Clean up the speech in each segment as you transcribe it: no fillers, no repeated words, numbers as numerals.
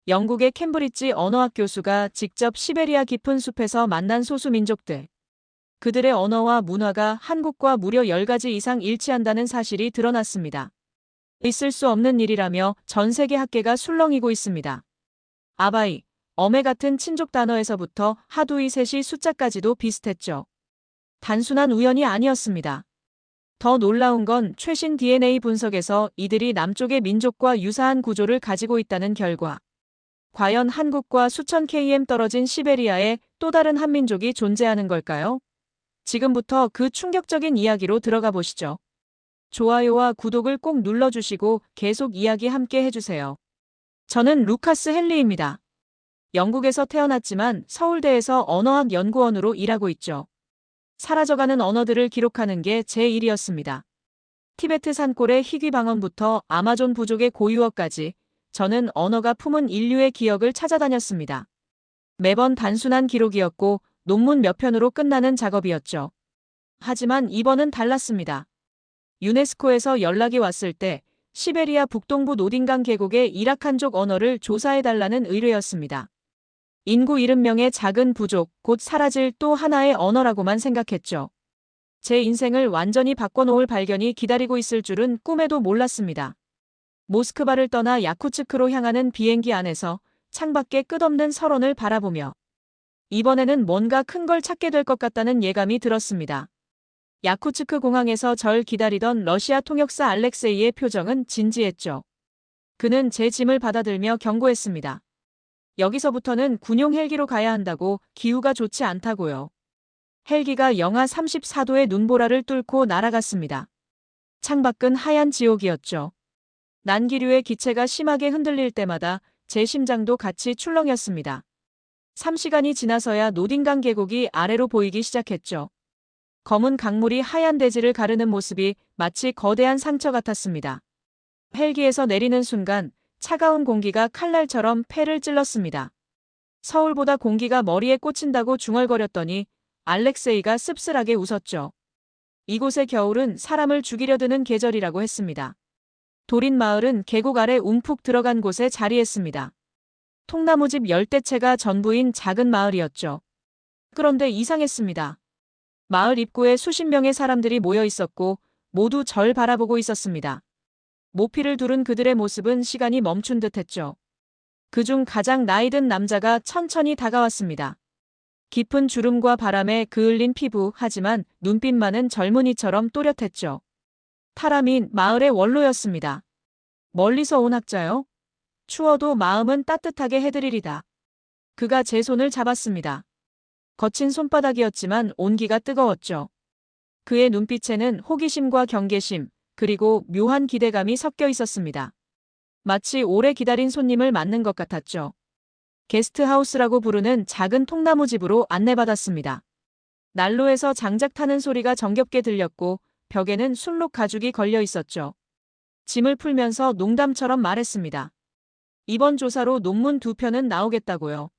영국의 캠브리지 언어학 교수가 직접 시베리아 깊은 숲에서 만난 소수민족들. 그들의 언어와 문화가 한국과 무려 10가지 이상 일치한다는 사실이 드러났습니다. 있을 수 없는 일이라며 전 세계 학계가 술렁이고 있습니다. 아바이, 어메 같은 친족 단어에서부터 하두이 셋이 숫자까지도 비슷했죠. 단순한 우연이 아니었습니다. 더 놀라운 건 최신 DNA 분석에서 이들이 남쪽의 민족과 유사한 구조를 가지고 있다는 결과. 과연 한국과 수천 km 떨어진 시베리아에 또 다른 한민족이 존재하는 걸까요? 지금부터 그 충격적인 이야기로 들어가 보시죠. 좋아요와 구독을 꼭 눌러주시고 계속 이야기 함께 해주세요. 저는 루카스 헨리입니다. 영국에서 태어났지만 서울대에서 언어학 연구원으로 일하고 있죠. 사라져가는 언어들을 기록하는 게 제 일이었습니다. 티베트 산골의 희귀방언부터 아마존 부족의 고유어까지 저는 언어가 품은 인류의 기억을 찾아다녔습니다. 매번 단순한 기록이었고 논문 몇 편으로 끝나는 작업이었죠. 하지만 이번은 달랐습니다. 유네스코에서 연락이 왔을 때 시베리아 북동부 노딘강 계곡의 이라칸족 언어를 조사해달라는 의뢰였습니다. 인구 70명의 작은 부족, 곧 사라질 또 하나의 언어라고만 생각했죠. 제 인생을 완전히 바꿔놓을 발견이 기다리고 있을 줄은 꿈에도 몰랐습니다. 모스크바를 떠나 야쿠츠크로 향하는 비행기 안에서 창밖에 끝없는 설원을 바라보며 이번에는 뭔가 큰 걸 찾게 될 것 같다는 예감이 들었습니다. 야쿠츠크 공항에서 절 기다리던 러시아 통역사 알렉세이의 표정은 진지했죠. 그는 제 짐을 받아들며 경고했습니다. 여기서부터는 군용 헬기로 가야 한다고, 기후가 좋지 않다고요. 헬기가 영하 34도의 눈보라를 뚫고 날아갔습니다. 창밖은 하얀 지옥이었죠. 난기류의 기체가 심하게 흔들릴 때마다 제 심장도 같이 출렁였습니다. 3시간이 지나서야 노딘강 계곡이 아래로 보이기 시작했죠. 검은 강물이 하얀 대지를 가르는 모습이 마치 거대한 상처 같았습니다. 헬기에서 내리는 순간 차가운 공기가 칼날처럼 폐를 찔렀습니다. 서울보다 공기가 머리에 꽂힌다고 중얼거렸더니 알렉세이가 씁쓸하게 웃었죠. 이곳의 겨울은 사람을 죽이려 드는 계절이라고 했습니다. 도린 마을은 계곡 아래 움푹 들어간 곳에 자리했습니다. 통나무집 열대채가 전부인 작은 마을이었죠. 그런데 이상했습니다. 마을 입구에 수십 명의 사람들이 모여 있었고 모두 절 바라보고 있었습니다. 모피를 두른 그들의 모습은 시간이 멈춘 듯했죠. 그중 가장 나이든 남자가 천천히 다가왔습니다. 깊은 주름과 바람에 그을린 피부, 하지만 눈빛만은 젊은이처럼 또렷했죠. 타라민, 마을의 원로였습니다. 멀리서 온 학자요? 추워도 마음은 따뜻하게 해드리리다. 그가 제 손을 잡았습니다. 거친 손바닥이었지만 온기가 뜨거웠죠. 그의 눈빛에는 호기심과 경계심, 그리고 묘한 기대감이 섞여 있었습니다. 마치 오래 기다린 손님을 맞는 것 같았죠. 게스트하우스라고 부르는 작은 통나무집으로 안내받았습니다. 난로에서 장작 타는 소리가 정겹게 들렸고 벽에는 순록 가죽이 걸려 있었죠. 짐을 풀면서 농담처럼 말했습니다. 이번 조사로 논문 2편은 나오겠다고요.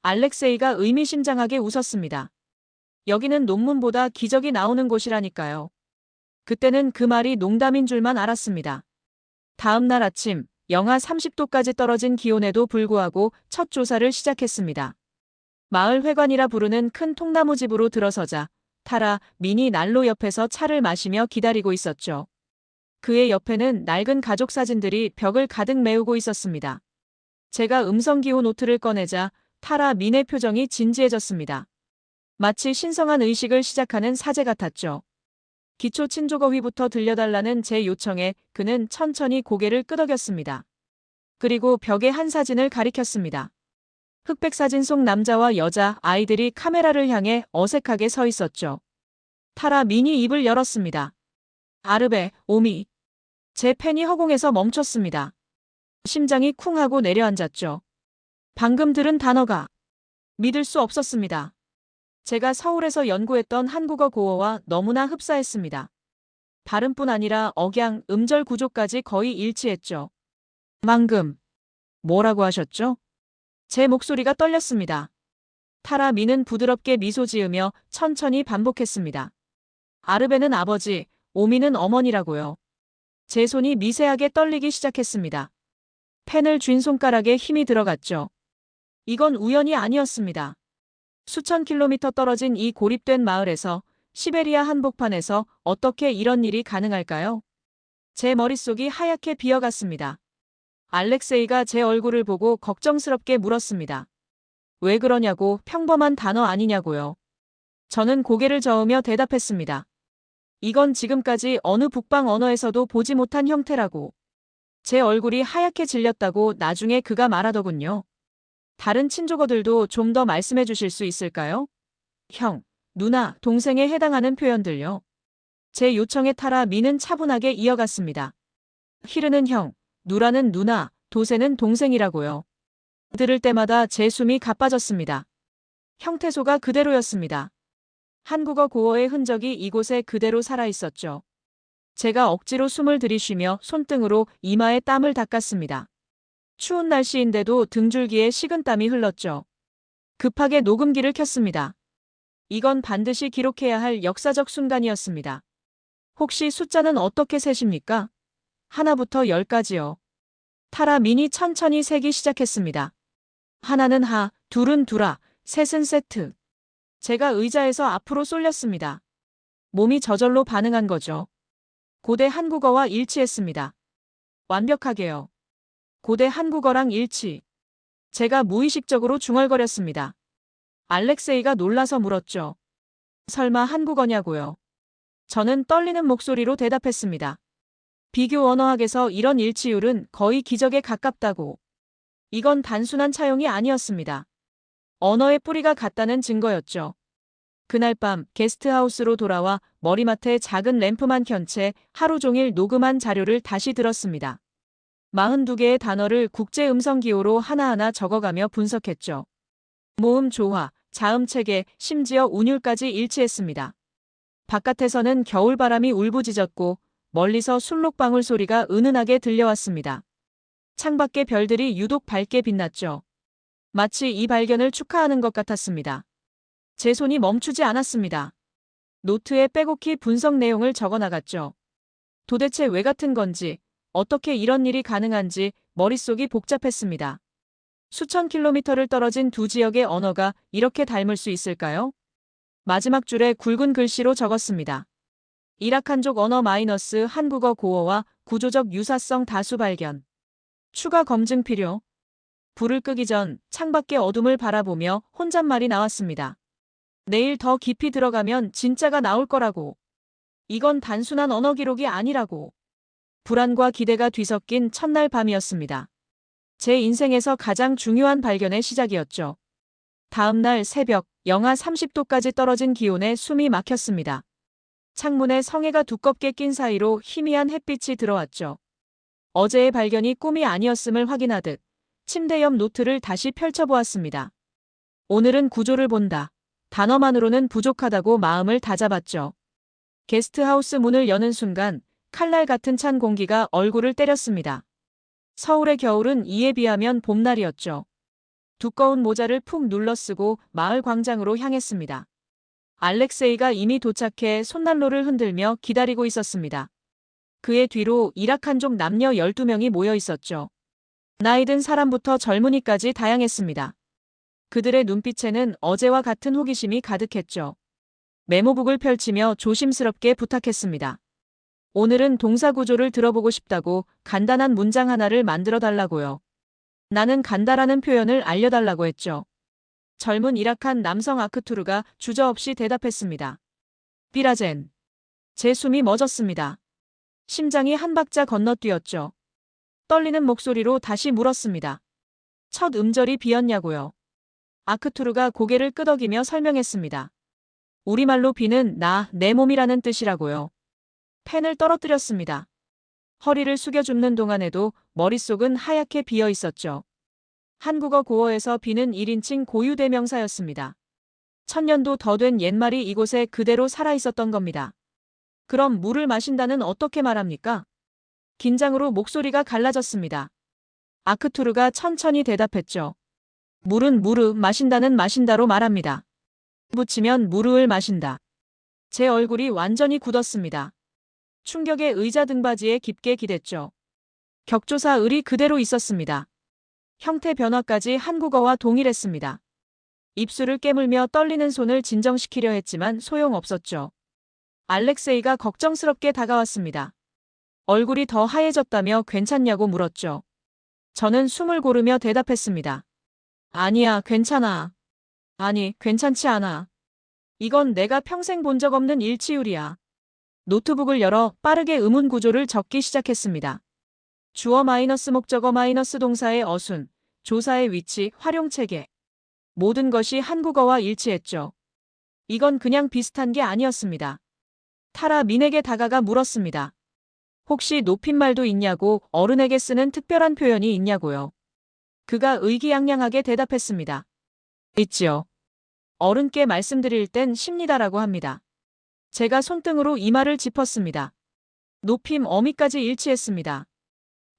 알렉세이가 의미심장하게 웃었습니다. 여기는 논문보다 기적이 나오는 곳이라니까요. 그때는 그 말이 농담인 줄만 알았습니다. 다음 날 아침, 영하 30도까지 떨어진 기온에도 불구하고 첫 조사를 시작했습니다. 마을 회관이라 부르는 큰 통나무집으로 들어서자 타라 민이 난로 옆에서 차를 마시며 기다리고 있었죠. 그의 옆에는 낡은 가족 사진들이 벽을 가득 메우고 있었습니다. 제가 음성기호 노트를 꺼내자 타라 민의 표정이 진지해졌습니다. 마치 신성한 의식을 시작하는 사제 같았죠. 기초 친족어휘부터 들려달라는 제 요청에 그는 천천히 고개를 끄덕였습니다. 그리고 벽에 한 사진을 가리켰습니다. 흑백 사진 속 남자와 여자, 아이들이 카메라를 향해 어색하게 서 있었죠. 타라 민이 입을 열었습니다. 아르베, 오미. 제 펜이 허공에서 멈췄습니다. 심장이 쿵 하고 내려앉았죠. 방금 들은 단어가 믿을 수 없었습니다. 제가 서울에서 연구했던 한국어 고어와 너무나 흡사했습니다. 발음뿐 아니라 억양, 음절 구조까지 거의 일치했죠. 방금 뭐라고 하셨죠? 제 목소리가 떨렸습니다. 타라 민은 부드럽게 미소 지으며 천천히 반복했습니다. 아르베는 아버지, 오미는 어머니라고요. 제 손이 미세하게 떨리기 시작했습니다. 펜을 쥔 손가락에 힘이 들어갔죠. 이건 우연이 아니었습니다. 수천 킬로미터 떨어진 이 고립된 마을에서 시베리아 한복판에서 어떻게 이런 일이 가능할까요? 제 머릿속이 하얗게 비어갔습니다. 알렉세이가 제 얼굴을 보고 걱정스럽게 물었습니다. 왜 그러냐고, 평범한 단어 아니냐고요. 저는 고개를 저으며 대답했습니다. 이건 지금까지 어느 북방 언어에서도 보지 못한 형태라고. 제 얼굴이 하얗게 질렸다고 나중에 그가 말하더군요. 다른 친족어들도 좀 더 말씀해 주실 수 있을까요? 형, 누나, 동생에 해당하는 표현들요. 제 요청에 따라 미는 차분하게 이어갔습니다. 히르는 형, 누라는 누나, 도세는 동생이라고요. 들을 때마다 제 숨이 가빠졌습니다. 형태소가 그대로였습니다. 한국어 고어의 흔적이 이곳에 그대로 살아있었죠. 제가 억지로 숨을 들이쉬며 손등으로 이마에 땀을 닦았습니다. 추운 날씨인데도 등줄기에 식은땀이 흘렀죠. 급하게 녹음기를 켰습니다. 이건 반드시 기록해야 할 역사적 순간이었습니다. 혹시 숫자는 어떻게 세십니까? 하나부터 10까지요. 타라 민이 천천히 세기 시작했습니다. 하나는 하, 둘은 두라, 셋은 세트. 제가 의자에서 앞으로 쏠렸습니다. 몸이 저절로 반응한 거죠. 고대 한국어와 일치했습니다. 완벽하게요. 고대 한국어랑 일치. 제가 무의식적으로 중얼거렸습니다. 알렉세이가 놀라서 물었죠. 설마 한국어냐고요. 저는 떨리는 목소리로 대답했습니다. 비교 언어학에서 이런 일치율은 거의 기적에 가깝다고. 이건 단순한 차용이 아니었습니다. 언어의 뿌리가 같다는 증거였죠. 그날 밤 게스트하우스로 돌아와 머리맡에 작은 램프만 켠 채 하루 종일 녹음한 자료를 다시 들었습니다. 42개의 단어를 국제 음성 기호로 하나하나 적어가며 분석했죠. 모음 조화, 자음 체계, 심지어 운율까지 일치했습니다. 바깥에서는 겨울바람이 울부짖었고 멀리서 술록방울 소리가 은은하게 들려왔습니다. 창밖의 별들이 유독 밝게 빛났죠. 마치 이 발견을 축하하는 것 같았습니다. 제 손이 멈추지 않았습니다. 노트에 빼곡히 분석 내용을 적어나갔죠. 도대체 왜 같은 건지, 어떻게 이런 일이 가능한지 머릿속이 복잡했습니다. 수천 킬로미터를 떨어진 두 지역의 언어가 이렇게 닮을 수 있을까요? 마지막 줄에 굵은 글씨로 적었습니다. 이라칸족 언어 마이너스 한국어 고어와 구조적 유사성 다수 발견. 추가 검증 필요. 불을 끄기 전 창밖의 어둠을 바라보며 혼잣말이 나왔습니다. 내일 더 깊이 들어가면 진짜가 나올 거라고. 이건 단순한 언어 기록이 아니라고. 불안과 기대가 뒤섞인 첫날 밤이었습니다. 제 인생에서 가장 중요한 발견의 시작이었죠. 다음 날 새벽 영하 30도까지 떨어진 기온에 숨이 막혔습니다. 창문에 성에가 두껍게 낀 사이로 희미한 햇빛이 들어왔죠. 어제의 발견이 꿈이 아니었음을 확인하듯 침대 옆 노트를 다시 펼쳐보았습니다. 오늘은 구조를 본다. 단어만으로는 부족하다고 마음을 다잡았죠. 게스트하우스 문을 여는 순간 칼날 같은 찬 공기가 얼굴을 때렸습니다. 서울의 겨울은 이에 비하면 봄날이었죠. 두꺼운 모자를 푹 눌러쓰고 마을 광장으로 향했습니다. 알렉세이가 이미 도착해 손난로를 흔들며 기다리고 있었습니다. 그의 뒤로 이라칸족 남녀 12명이 모여 있었죠. 나이든 사람부터 젊은이까지 다양했습니다. 그들의 눈빛에는 어제와 같은 호기심이 가득했죠. 메모북을 펼치며 조심스럽게 부탁했습니다. 오늘은 동사 구조를 들어보고 싶다고 간단한 문장 하나를 만들어 달라고요. 나는 간다라는 표현을 알려달라고 했죠. 젊은 이라칸 남성 아크투르가 주저없이 대답했습니다. 비라젠. 제 숨이 멎었습니다. 심장이 한 박자 건너뛰었죠. 떨리는 목소리로 다시 물었습니다. 첫 음절이 비었냐고요. 아크투르가 고개를 끄덕이며 설명했습니다. 우리말로 비는 나, 내 몸이라는 뜻이라고요. 펜을 떨어뜨렸습니다. 허리를 숙여 줍는 동안에도 머릿속은 하얗게 비어 있었죠. 한국어 고어에서 비는 1인칭 고유 대명사였습니다. 1000년도 더 된 옛말이 이곳에 그대로 살아있었던 겁니다. 그럼 물을 마신다는 어떻게 말합니까? 긴장으로 목소리가 갈라졌습니다. 아크투르가 천천히 대답했죠. 물은 무르, 마신다는 마신다로 말합니다. 붙이면 무르을 마신다. 제 얼굴이 완전히 굳었습니다. 충격에 의자 등받이에 깊게 기댔죠. 격조사 을이 그대로 있었습니다. 형태 변화까지 한국어와 동일했습니다. 입술을 깨물며 떨리는 손을 진정시키려 했지만 소용없었죠. 알렉세이가 걱정스럽게 다가왔습니다. 얼굴이 더 하얘졌다며 괜찮냐고 물었죠. 저는 숨을 고르며 대답했습니다. 아니야, 괜찮아. 아니, 괜찮지 않아. 이건 내가 평생 본 적 없는 일치율이야. 노트북을 열어 빠르게 의문 구조를 적기 시작했습니다. 주어 마이너스 목적어 마이너스 동사의 어순, 조사의 위치, 활용 체계. 모든 것이 한국어와 일치했죠. 이건 그냥 비슷한 게 아니었습니다. 타라 민에게 다가가 물었습니다. 혹시 높임말도 있냐고, 어른에게 쓰는 특별한 표현이 있냐고요. 그가 의기양양하게 대답했습니다. 있지요. 어른께 말씀드릴 땐 쉽니다라고 합니다. 제가 손등으로 이마를 짚었습니다. 높임 어미까지 일치했습니다.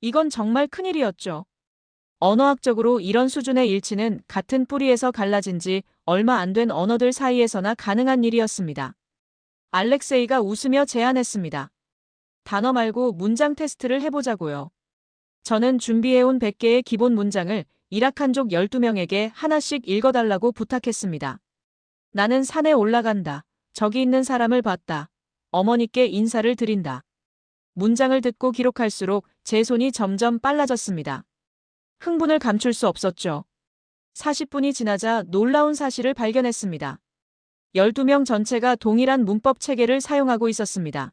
이건 정말 큰일이었죠. 언어학적으로 이런 수준의 일치는 같은 뿌리에서 갈라진 지 얼마 안 된 언어들 사이에서나 가능한 일이었습니다. 알렉세이가 웃으며 제안했습니다. 단어 말고 문장 테스트를 해보자고요. 저는 준비해온 100개의 기본 문장을 이라칸족 12명에게 하나씩 읽어달라고 부탁했습니다. 나는 산에 올라간다. 저기 있는 사람을 봤다. 어머니께 인사를 드린다. 문장을 듣고 기록할수록 제 손이 점점 빨라졌습니다. 흥분을 감출 수 없었죠. 40분이 지나자 놀라운 사실을 발견했습니다. 12명 전체가 동일한 문법 체계를 사용하고 있었습니다.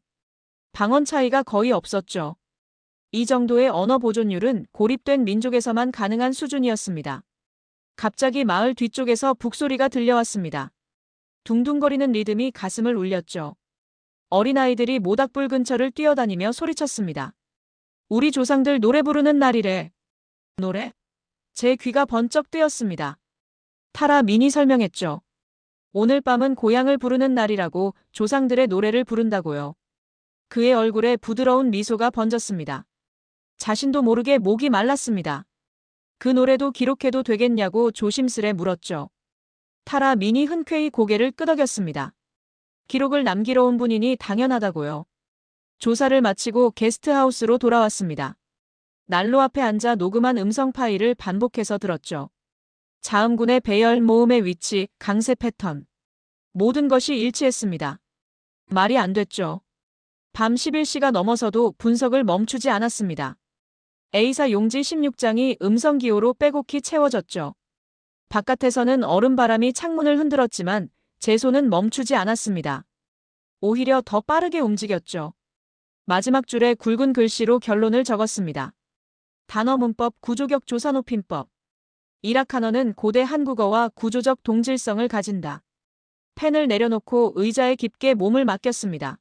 방언 차이가 거의 없었죠. 이 정도의 언어 보존율은 고립된 민족에서만 가능한 수준이었습니다. 갑자기 마을 뒤쪽에서 북소리가 들려왔습니다. 둥둥거리는 리듬이 가슴을 울렸죠. 어린아이들이 모닥불 근처를 뛰어다니며 소리쳤습니다. 우리 조상들 노래 부르는 날이래. 노래? 제 귀가 번쩍 뜨였습니다. 타라 민이 설명했죠. 오늘 밤은 고향을 부르는 날이라고 조상들의 노래를 부른다고요. 그의 얼굴에 부드러운 미소가 번졌습니다. 자신도 모르게 목이 말랐습니다. 그 노래도 기록해도 되겠냐고 조심스레 물었죠. 타라 민이 흔쾌히 고개를 끄덕였습니다. 기록을 남기러 온 분이니 당연하다고요. 조사를 마치고 게스트하우스로 돌아왔습니다. 난로 앞에 앉아 녹음한 음성 파일을 반복해서 들었죠. 자음군의 배열, 모음의 위치, 강세 패턴. 모든 것이 일치했습니다. 말이 안 됐죠. 밤 11시가 넘어서도 분석을 멈추지 않았습니다. A사 용지 16장이 음성 기호로 빼곡히 채워졌죠. 바깥에서는 얼음바람이 창문을 흔들었지만 제 손은 멈추지 않았습니다. 오히려 더 빠르게 움직였죠. 마지막 줄에 굵은 글씨로 결론을 적었습니다. 단어 문법 구조격 조사 높임법. 이라카너는 고대 한국어와 구조적 동질성을 가진다. 펜을 내려놓고 의자에 깊게 몸을 맡겼습니다.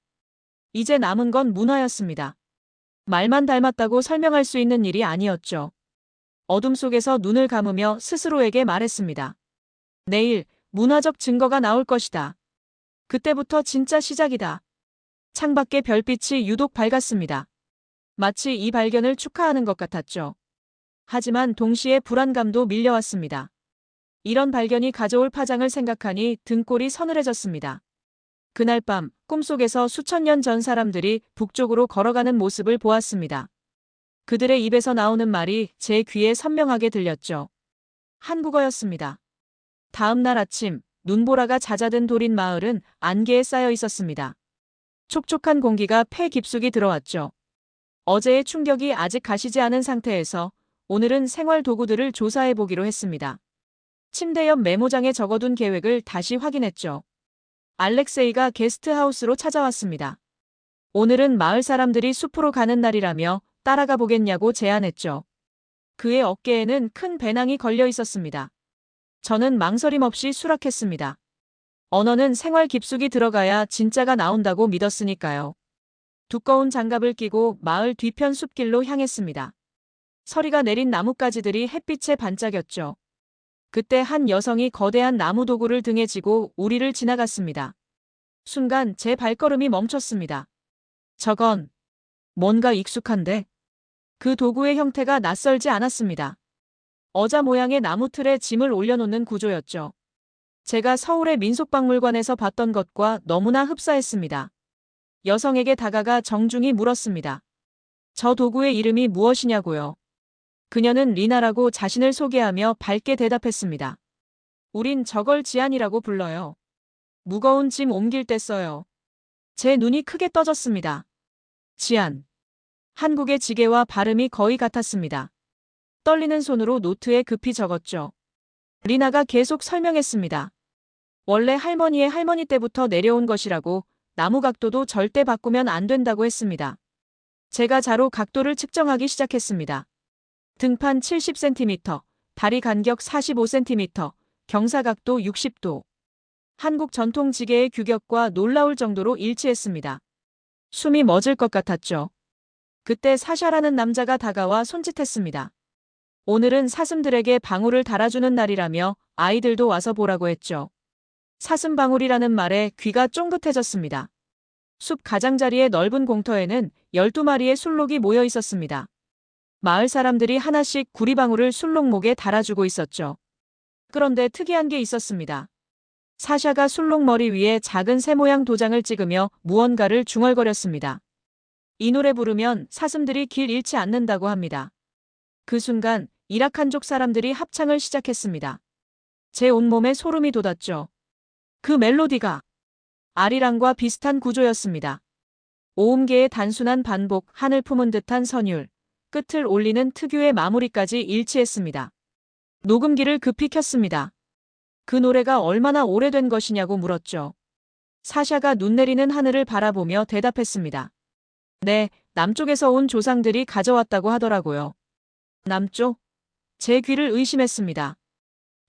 이제 남은 건 문화였습니다. 말만 닮았다고 설명할 수 있는 일이 아니었죠. 어둠 속에서 눈을 감으며 스스로에게 말했습니다. 내일 문화적 증거가 나올 것이다. 그때부터 진짜 시작이다. 창밖에 별빛이 유독 밝았습니다. 마치 이 발견을 축하하는 것 같았죠. 하지만 동시에 불안감도 밀려왔습니다. 이런 발견이 가져올 파장을 생각하니 등골이 서늘해졌습니다. 그날 밤 꿈속에서 수천 년 전 사람들이 북쪽으로 걸어가는 모습을 보았습니다. 그들의 입에서 나오는 말이 제 귀에 선명하게 들렸죠. 한국어였습니다. 다음 날 아침 눈보라가 잦아든 도린 마을은 안개에 쌓여 있었습니다. 촉촉한 공기가 폐 깊숙이 들어왔죠. 어제의 충격이 아직 가시지 않은 상태에서 오늘은 생활 도구들을 조사해 보기로 했습니다. 침대 옆 메모장에 적어둔 계획을 다시 확인했죠. 알렉세이가 게스트하우스로 찾아왔습니다. 오늘은 마을 사람들이 숲으로 가는 날이라며 따라가 보겠냐고 제안했죠. 그의 어깨에는 큰 배낭이 걸려 있었습니다. 저는 망설임 없이 수락했습니다. 언어는 생활 깊숙이 들어가야 진짜가 나온다고 믿었으니까요. 두꺼운 장갑을 끼고 마을 뒤편 숲길로 향했습니다. 서리가 내린 나뭇가지들이 햇빛에 반짝였죠. 그때 한 여성이 거대한 나무 도구를 등에 지고 우리를 지나갔습니다. 순간 제 발걸음이 멈췄습니다. 저건 뭔가 익숙한데? 그 도구의 형태가 낯설지 않았습니다. 어자 모양의 나무 틀에 짐을 올려놓는 구조였죠. 제가 서울의 민속박물관에서 봤던 것과 너무나 흡사했습니다. 여성에게 다가가 정중히 물었습니다. 저 도구의 이름이 무엇이냐고요. 그녀는 리나라고 자신을 소개하며 밝게 대답했습니다. 우린 저걸 지안이라고 불러요. 무거운 짐 옮길 때 써요. 제 눈이 크게 떠졌습니다. 지안. 한국의 지게와 발음이 거의 같았습니다. 떨리는 손으로 노트에 급히 적었죠. 리나가 계속 설명했습니다. 원래 할머니의 할머니 때부터 내려온 것이라고, 나무 각도도 절대 바꾸면 안 된다고 했습니다. 제가 자로 각도를 측정하기 시작했습니다. 등판 70cm, 다리 간격 45cm, 경사각도 60도. 한국 전통 지게의 규격과 놀라울 정도로 일치했습니다. 숨이 멎을 것 같았죠. 그때 사샤라는 남자가 다가와 손짓했습니다. 오늘은 사슴들에게 방울을 달아주는 날이라며 아이들도 와서 보라고 했죠. 사슴방울이라는 말에 귀가 쫑긋해졌습니다. 숲 가장자리의 넓은 공터에는 12마리의 술록이 모여 있었습니다. 마을 사람들이 하나씩 구리방울을 술록목에 달아주고 있었죠. 그런데 특이한 게 있었습니다. 사샤가 술록 머리 위에 작은 새 모양 도장을 찍으며 무언가를 중얼거렸습니다. 이 노래 부르면 사슴들이 길 잃지 않는다고 합니다. 그 순간 이라칸족 사람들이 합창을 시작했습니다. 제 온몸에 소름이 돋았죠. 그 멜로디가 아리랑과 비슷한 구조였습니다. 오음계의 단순한 반복, 하늘 품은 듯한 선율, 끝을 올리는 특유의 마무리까지 일치했습니다. 녹음기를 급히 켰습니다. 그 노래가 얼마나 오래된 것이냐고 물었죠. 사샤가 눈 내리는 하늘을 바라보며 대답했습니다. 네, 남쪽에서 온 조상들이 가져왔다고 하더라고요. 남쪽? 제 귀를 의심했습니다.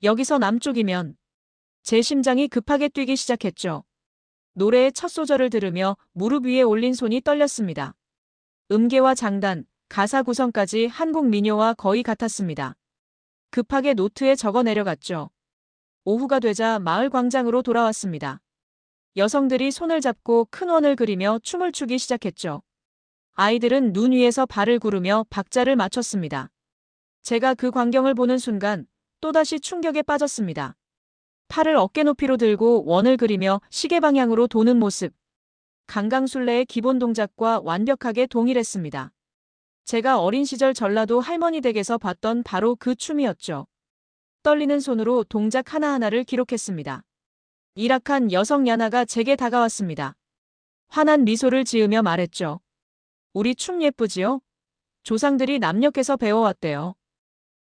여기서 남쪽이면 제 심장이 급하게 뛰기 시작했죠. 노래의 첫 소절을 들으며 무릎 위에 올린 손이 떨렸습니다. 음계와 장단, 가사 구성까지 한국 민요와 거의 같았습니다. 급하게 노트에 적어 내려갔죠. 오후가 되자 마을 광장으로 돌아왔습니다. 여성들이 손을 잡고 큰 원을 그리며 춤을 추기 시작했죠. 아이들은 눈 위에서 발을 구르며 박자를 맞췄습니다. 제가 그 광경을 보는 순간 또다시 충격에 빠졌습니다. 팔을 어깨 높이로 들고 원을 그리며 시계 방향으로 도는 모습. 강강술래의 기본 동작과 완벽하게 동일했습니다. 제가 어린 시절 전라도 할머니 댁에서 봤던 바로 그 춤이었죠. 떨리는 손으로 동작 하나하나를 기록했습니다. 이락한 여성 야나가 제게 다가왔습니다. 환한 미소를 지으며 말했죠. 우리 춤 예쁘지요? 조상들이 남녘에서 배워왔대요.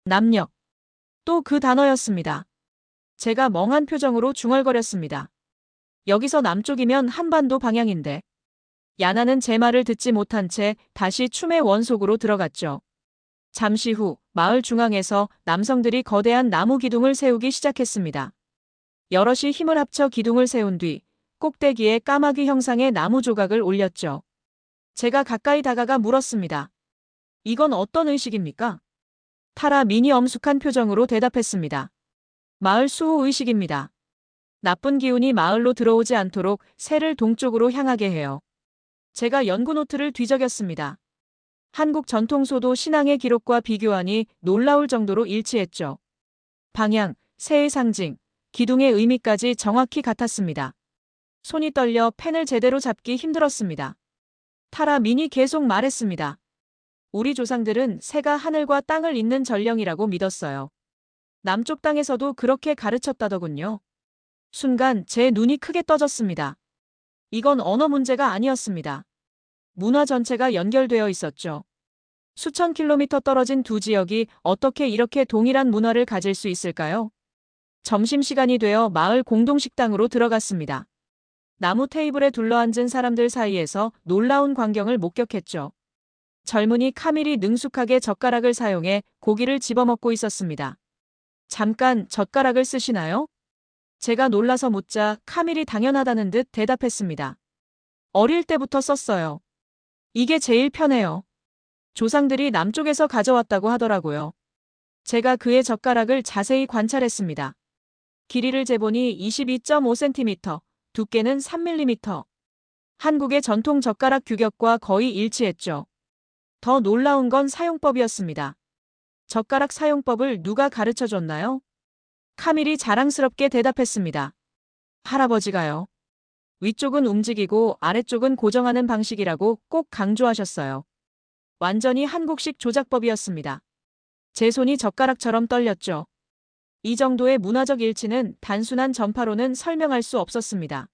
남녘. 또 그 단어였습니다. 제가 멍한 표정으로 중얼거렸습니다. 여기서 남쪽이면 한반도 방향인데. 야나는 제 말을 듣지 못한 채 다시 춤의 원속으로 들어갔죠. 잠시 후 마을 중앙에서 남성들이 거대한 나무 기둥을 세우기 시작했습니다. 여럿이 힘을 합쳐 기둥을 세운 뒤 꼭대기에 까마귀 형상의 나무 조각을 올렸죠. 제가 가까이 다가가 물었습니다. 이건 어떤 의식입니까? 타라 민이 엄숙한 표정으로 대답했습니다. 마을 수호 의식입니다. 나쁜 기운이 마을로 들어오지 않도록 새를 동쪽으로 향하게 해요. 제가 연구 노트를 뒤적였습니다. 한국 전통소도 신앙의 기록과 비교하니 놀라울 정도로 일치했죠. 방향, 새의 상징, 기둥의 의미까지 정확히 같았습니다. 손이 떨려 펜을 제대로 잡기 힘들었습니다. 타라 민이 계속 말했습니다. 우리 조상들은 새가 하늘과 땅을 잇는 전령이라고 믿었어요. 남쪽 땅에서도 그렇게 가르쳤다더군요. 순간 제 눈이 크게 떠졌습니다. 이건 언어 문제가 아니었습니다. 문화 전체가 연결되어 있었죠. 수천 킬로미터 떨어진 두 지역이 어떻게 이렇게 동일한 문화를 가질 수 있을까요? 점심시간이 되어 마을 공동식당으로 들어갔습니다. 나무 테이블에 둘러앉은 사람들 사이에서 놀라운 광경을 목격했죠. 젊은이 카밀이 능숙하게 젓가락을 사용해 고기를 집어먹고 있었습니다. 잠깐 젓가락을 쓰시나요? 제가 놀라서 묻자 카밀이 당연하다는 듯 대답했습니다. 어릴 때부터 썼어요. 이게 제일 편해요. 조상들이 남쪽에서 가져왔다고 하더라고요. 제가 그의 젓가락을 자세히 관찰했습니다. 길이를 재보니 22.5cm, 두께는 3mm. 한국의 전통 젓가락 규격과 거의 일치했죠. 더 놀라운 건 사용법이었습니다. 젓가락 사용법을 누가 가르쳐줬나요? 카밀이 자랑스럽게 대답했습니다. 할아버지가요. 위쪽은 움직이고 아래쪽은 고정하는 방식이라고 꼭 강조하셨어요. 완전히 한국식 조작법이었습니다. 제 손이 젓가락처럼 떨렸죠. 이 정도의 문화적 일치는 단순한 전파로는 설명할 수 없었습니다.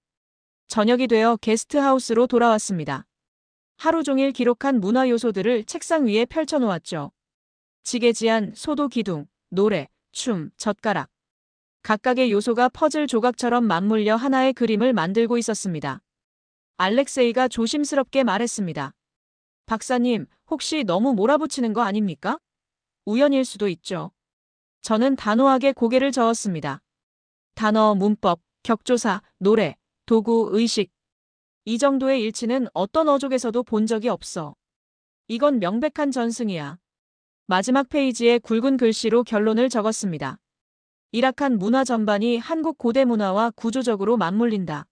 저녁이 되어 게스트하우스로 돌아왔습니다. 하루 종일 기록한 문화 요소들을 책상 위에 펼쳐놓았죠. 지게지안, 소도 기둥, 노래, 춤, 젓가락. 각각의 요소가 퍼즐 조각처럼 맞물려 하나의 그림을 만들고 있었습니다. 알렉세이가 조심스럽게 말했습니다. 박사님, 혹시 너무 몰아붙이는 거 아닙니까? 우연일 수도 있죠. 저는 단호하게 고개를 저었습니다. 단어, 문법, 격조사, 노래, 도구, 의식. 이 정도의 일치는 어떤 어족에서도 본 적이 없어. 이건 명백한 전승이야. 마지막 페이지에 굵은 글씨로 결론을 적었습니다. 이라크한 문화 전반이 한국 고대 문화와 구조적으로 맞물린다.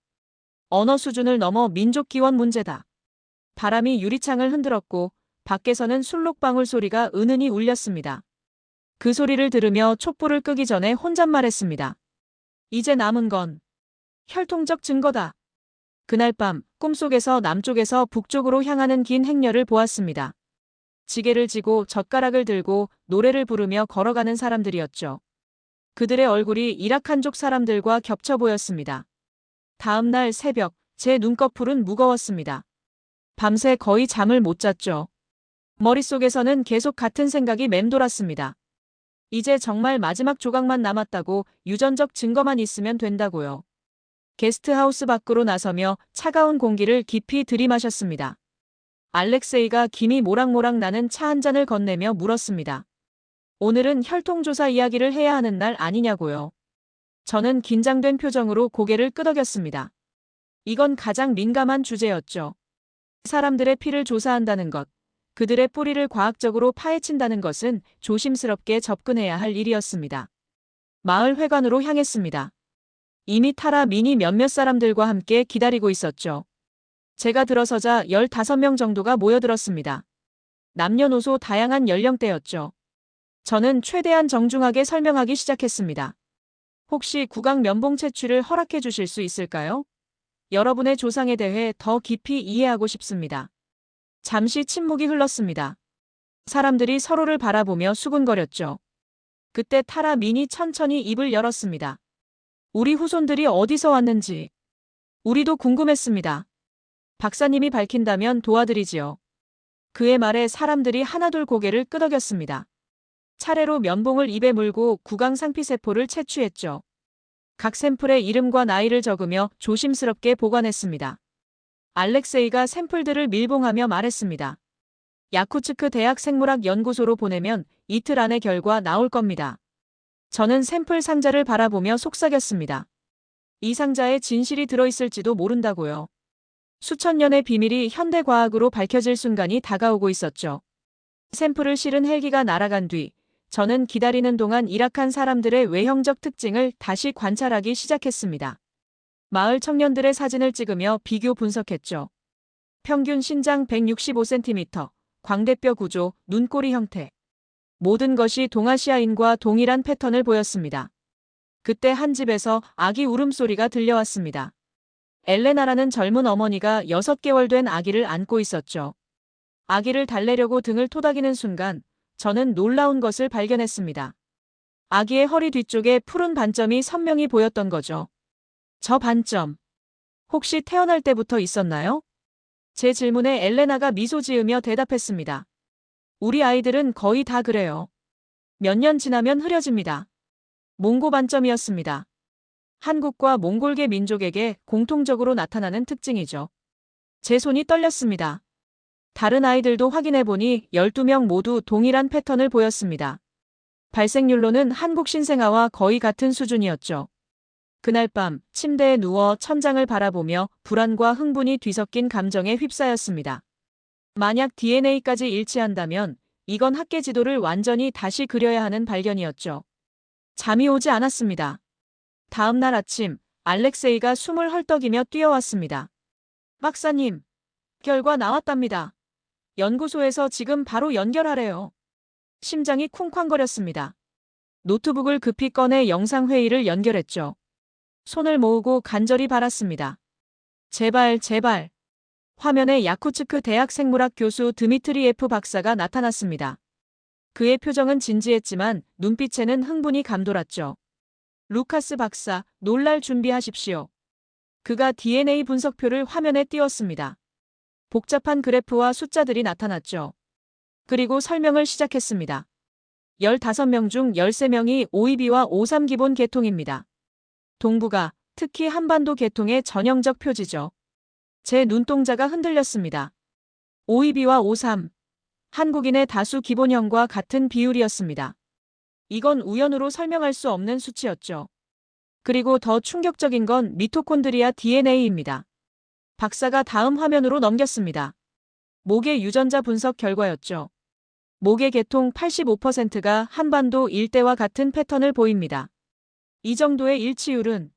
언어 수준을 넘어 민족 기원 문제다. 바람이 유리창을 흔들었고 밖에서는 술록방울 소리가 은은히 울렸습니다. 그 소리를 들으며 촛불을 끄기 전에 혼잣말했습니다. 이제 남은 건 혈통적 증거다. 그날 밤 꿈속에서 남쪽에서 북쪽으로 향하는 긴 행렬을 보았습니다. 지게를 지고 젓가락을 들고 노래를 부르며 걸어가는 사람들이었죠. 그들의 얼굴이 이라크한족 사람들과 겹쳐 보였습니다. 다음 날 새벽 제 눈꺼풀은 무거웠습니다. 밤새 거의 잠을 못 잤죠. 머릿속에서는 계속 같은 생각이 맴돌았습니다. 이제 정말 마지막 조각만 남았다고, 유전적 증거만 있으면 된다고요. 게스트하우스 밖으로 나서며 차가운 공기를 깊이 들이마셨습니다. 알렉세이가 김이 모락모락 나는 차 한 잔을 건네며 물었습니다. 오늘은 혈통조사 이야기를 해야 하는 날 아니냐고요. 저는 긴장된 표정으로 고개를 끄덕였습니다. 이건 가장 민감한 주제였죠. 사람들의 피를 조사한다는 것, 그들의 뿌리를 과학적으로 파헤친다는 것은 조심스럽게 접근해야 할 일이었습니다. 마을 회관으로 향했습니다. 이미 타라 민이 몇몇 사람들과 함께 기다리고 있었죠. 제가 들어서자 15명 정도가 모여들었습니다. 남녀노소 다양한 연령대였죠. 저는 최대한 정중하게 설명하기 시작했습니다. 혹시 국악 면봉 채취를 허락해 주실 수 있을까요? 여러분의 조상에 대해 더 깊이 이해하고 싶습니다. 잠시 침묵이 흘렀습니다. 사람들이 서로를 바라보며 수군거렸죠. 그때 타라 민이 천천히 입을 열었습니다. 우리 후손들이 어디서 왔는지 우리도 궁금했습니다. 박사님이 밝힌다면 도와드리지요. 그의 말에 사람들이 하나둘 고개를 끄덕였습니다. 차례로 면봉을 입에 물고 구강 상피세포를 채취했죠. 각 샘플의 이름과 나이를 적으며 조심스럽게 보관했습니다. 알렉세이가 샘플들을 밀봉하며 말했습니다. 야쿠츠크 대학 생물학 연구소로 보내면 이틀 안에 결과 나올 겁니다. 저는 샘플 상자를 바라보며 속삭였습니다. 이 상자에 진실이 들어있을지도 모른다고요. 수천 년의 비밀이 현대과학으로 밝혀질 순간이 다가오고 있었죠. 샘플을 실은 헬기가 날아간 뒤 저는 기다리는 동안 이라크한 사람들의 외형적 특징을 다시 관찰하기 시작했습니다. 마을 청년들의 사진을 찍으며 비교 분석했죠. 평균 신장 165cm, 광대뼈 구조, 눈꼬리 형태. 모든 것이 동아시아인과 동일한 패턴을 보였습니다. 그때 한 집에서 아기 울음소리가 들려왔습니다. 엘레나라는 젊은 어머니가 6개월 된 아기를 안고 있었죠. 아기를 달래려고 등을 토닥이는 순간 저는 놀라운 것을 발견했습니다. 아기의 허리 뒤쪽에 푸른 반점이 선명히 보였던 거죠. 저 반점, 혹시 태어날 때부터 있었나요? 제 질문에 엘레나가 미소 지으며 대답했습니다. 우리 아이들은 거의 다 그래요. 몇 년 지나면 흐려집니다. 몽고 반점이었습니다. 한국과 몽골계 민족에게 공통적으로 나타나는 특징이죠. 제 손이 떨렸습니다. 다른 아이들도 확인해보니 12명 모두 동일한 패턴을 보였습니다. 발생률로는 한국 신생아와 거의 같은 수준이었죠. 그날 밤 침대에 누워 천장을 바라보며 불안과 흥분이 뒤섞인 감정에 휩싸였습니다. 만약 DNA까지 일치한다면 이건 학계 지도를 완전히 다시 그려야 하는 발견이었죠. 잠이 오지 않았습니다. 다음 날 아침 알렉세이가 숨을 헐떡이며 뛰어왔습니다. 박사님, 결과 나왔답니다. 연구소에서 지금 바로 연결하래요. 심장이 쿵쾅거렸습니다. 노트북을 급히 꺼내 영상회의를 연결했죠. 손을 모으고 간절히 바랐습니다. 제발, 제발. 화면에 야쿠츠크 대학 생물학 교수 드미트리예프 박사가 나타났습니다. 그의 표정은 진지했지만 눈빛에는 흥분이 감돌았죠. 루카스 박사, 놀랄 준비하십시오. 그가 DNA 분석표를 화면에 띄웠습니다. 복잡한 그래프와 숫자들이 나타났죠. 그리고 설명을 시작했습니다. 15명 중 13명이 O2B와 O3 기본 계통입니다. 동북아, 특히 한반도 계통의 전형적 표지죠. 제 눈동자가 흔들렸습니다. O2B와 O3, 한국인의 다수 기본형과 같은 비율이었습니다. 이건 우연으로 설명할 수 없는 수치였죠. 그리고 더 충격적인 건 미토콘드리아 DNA입니다. 박사가 다음 화면으로 넘겼습니다. 목의 유전자 분석 결과였죠. 목의 계통 85%가 한반도 일대와 같은 패턴을 보입니다. 이 정도의 일치율은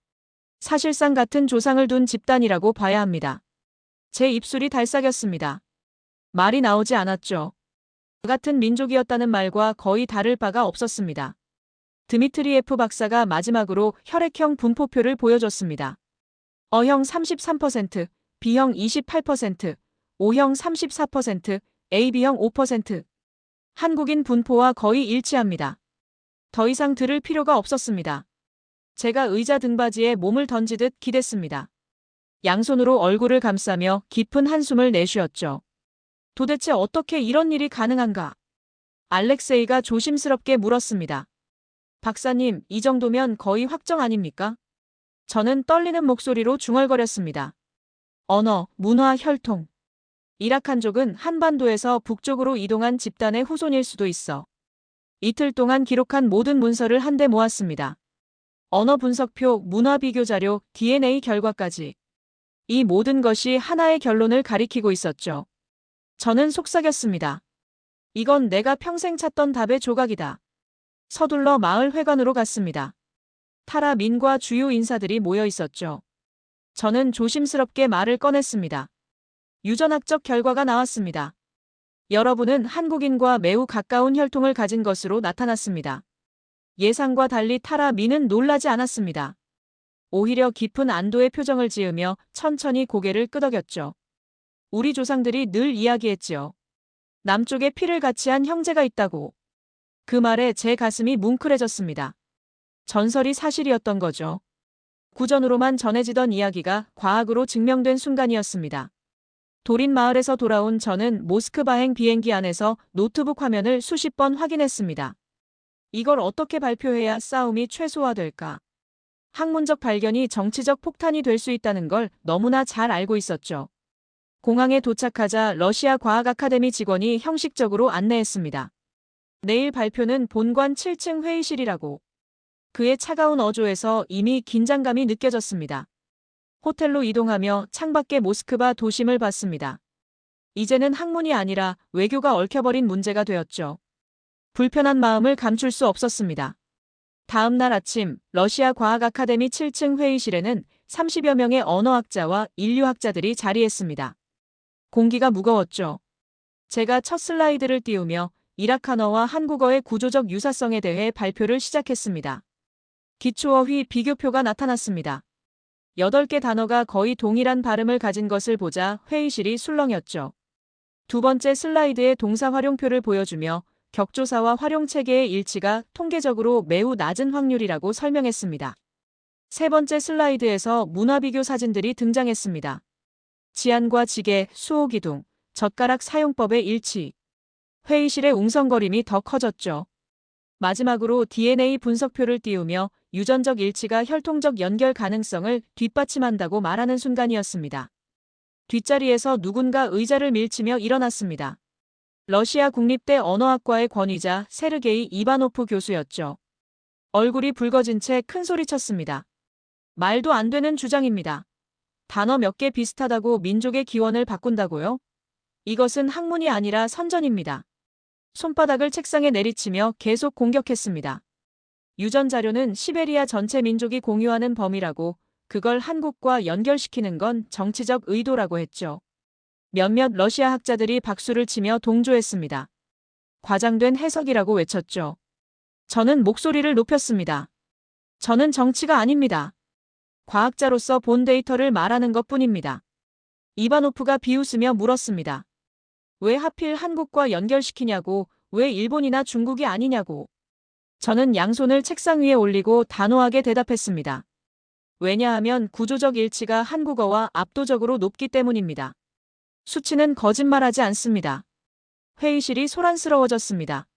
사실상 같은 조상을 둔 집단이라고 봐야 합니다. 제 입술이 달싹였습니다. 말이 나오지 않았죠. 같은 민족이었다는 말과 거의 다를 바가 없었습니다. 드미트리예프 박사가 마지막으로 혈액형 분포표를 보여줬습니다. O형 33%, B형 28%, O형 34%, AB형 5%. 한국인 분포와 거의 일치합니다. 더 이상 들을 필요가 없었습니다. 제가 의자 등받이에 몸을 던지듯 기댔습니다. 양손으로 얼굴을 감싸며 깊은 한숨을 내쉬었죠. 도대체 어떻게 이런 일이 가능한가? 알렉세이가 조심스럽게 물었습니다. 박사님, 이 정도면 거의 확정 아닙니까? 저는 떨리는 목소리로 중얼거렸습니다. 언어, 문화, 혈통. 이라칸족은 한반도에서 북쪽으로 이동한 집단의 후손일 수도 있어. 이틀 동안 기록한 모든 문서를 한데 모았습니다. 언어 분석표, 문화 비교 자료, DNA 결과까지. 이 모든 것이 하나의 결론을 가리키고 있었죠. 저는 속삭였습니다. 이건 내가 평생 찾던 답의 조각이다. 서둘러 마을 회관으로 갔습니다. 타라 민과 주요 인사들이 모여 있었죠. 저는 조심스럽게 말을 꺼냈습니다. 유전학적 결과가 나왔습니다. 여러분은 한국인과 매우 가까운 혈통을 가진 것으로 나타났습니다. 예상과 달리 타라 민은 놀라지 않았습니다. 오히려 깊은 안도의 표정을 지으며 천천히 고개를 끄덕였죠. 우리 조상들이 늘 이야기했지요. 남쪽에 피를 같이 한 형제가 있다고. 그 말에 제 가슴이 뭉클해졌습니다. 전설이 사실이었던 거죠. 구전으로만 전해지던 이야기가 과학으로 증명된 순간이었습니다. 도린 마을에서 돌아온 저는 모스크바행 비행기 안에서 노트북 화면을 수십 번 확인했습니다. 이걸 어떻게 발표해야 싸움이 최소화될까? 학문적 발견이 정치적 폭탄이 될 수 있다는 걸 너무나 잘 알고 있었죠. 공항에 도착하자 러시아 과학 아카데미 직원이 형식적으로 안내했습니다. 내일 발표는 본관 7층 회의실이라고. 그의 차가운 어조에서 이미 긴장감이 느껴졌습니다. 호텔로 이동하며 창밖의 모스크바 도심을 봤습니다. 이제는 학문이 아니라 외교가 얽혀버린 문제가 되었죠. 불편한 마음을 감출 수 없었습니다. 다음 날 아침 러시아 과학 아카데미 7층 회의실에는 30여 명의 언어학자와 인류학자들이 자리했습니다. 공기가 무거웠죠. 제가 첫 슬라이드를 띄우며 이라칸어와 한국어의 구조적 유사성에 대해 발표를 시작했습니다. 기초어휘 비교표가 나타났습니다. 8개 단어가 거의 동일한 발음을 가진 것을 보자 회의실이 술렁였죠. 두 번째 슬라이드의 동사 활용표를 보여주며 격조사와 활용체계의 일치가 통계적으로 매우 낮은 확률이라고 설명했습니다. 세 번째 슬라이드에서 문화비교 사진들이 등장했습니다. 지안과 지게, 수호기둥, 젓가락 사용법의 일치. 회의실의 웅성거림이 더 커졌죠. 마지막으로 DNA 분석표를 띄우며 유전적 일치가 혈통적 연결 가능성을 뒷받침한다고 말하는 순간이었습니다. 뒷자리에서 누군가 의자를 밀치며 일어났습니다. 러시아 국립대 언어학과의 권위자 세르게이 이바노프 교수였죠. 얼굴이 붉어진 채 큰 소리쳤습니다. 말도 안 되는 주장입니다. 단어 몇 개 비슷하다고 민족의 기원을 바꾼다고요? 이것은 학문이 아니라 선전입니다. 손바닥을 책상에 내리치며 계속 공격했습니다. 유전 자료는 시베리아 전체 민족이 공유하는 범위라고, 그걸 한국과 연결시키는 건 정치적 의도라고 했죠. 몇몇 러시아 학자들이 박수를 치며 동조했습니다. 과장된 해석이라고 외쳤죠. 저는 목소리를 높였습니다. 저는 정치가 아닙니다. 과학자로서 본 데이터를 말하는 것뿐입니다. 이바노프가 비웃으며 물었습니다. 왜 하필 한국과 연결시키냐고, 왜 일본이나 중국이 아니냐고. 저는 양손을 책상 위에 올리고 단호하게 대답했습니다. 왜냐하면 구조적 일치가 한국어와 압도적으로 높기 때문입니다. 수치는 거짓말하지 않습니다. 회의실이 소란스러워졌습니다.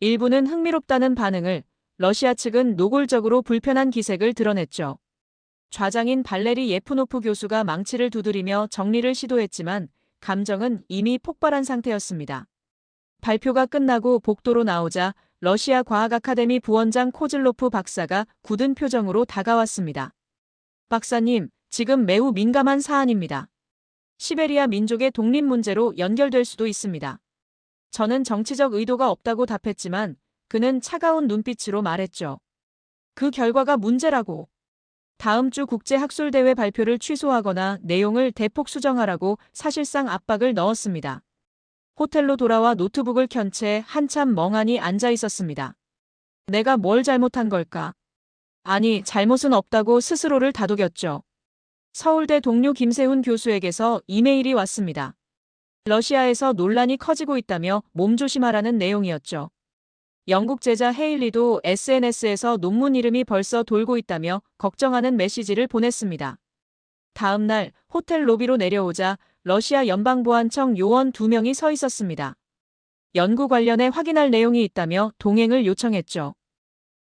일부는 흥미롭다는 반응을, 러시아 측은 노골적으로 불편한 기색을 드러냈죠. 좌장인 발레리 예프노프 교수가 망치를 두드리며 정리를 시도했지만 감정은 이미 폭발한 상태였습니다. 발표가 끝나고 복도로 나오자 러시아 과학 아카데미 부원장 코즐로프 박사가 굳은 표정으로 다가왔습니다. 박사님, 지금 매우 민감한 사안입니다. 시베리아 민족의 독립 문제로 연결될 수도 있습니다. 저는 정치적 의도가 없다고 답했지만 그는 차가운 눈빛으로 말했죠. 그 결과가 문제라고. 다음 주 국제학술대회 발표를 취소하거나 내용을 대폭 수정하라고 사실상 압박을 넣었습니다. 호텔로 돌아와 노트북을 켠 채 한참 멍하니 앉아 있었습니다. 내가 뭘 잘못한 걸까? 아니, 잘못은 없다고 스스로를 다독였죠. 서울대 동료 김세훈 교수에게서 이메일이 왔습니다. 러시아에서 논란이 커지고 있다며 몸조심하라는 내용이었죠. 영국 제자 헤일리도 SNS에서 논문 이름이 벌써 돌고 있다며 걱정하는 메시지를 보냈습니다. 다음 날 호텔 로비로 내려오자 러시아 연방보안청 요원 2명이 서 있었습니다. 연구 관련해 확인할 내용이 있다며 동행을 요청했죠.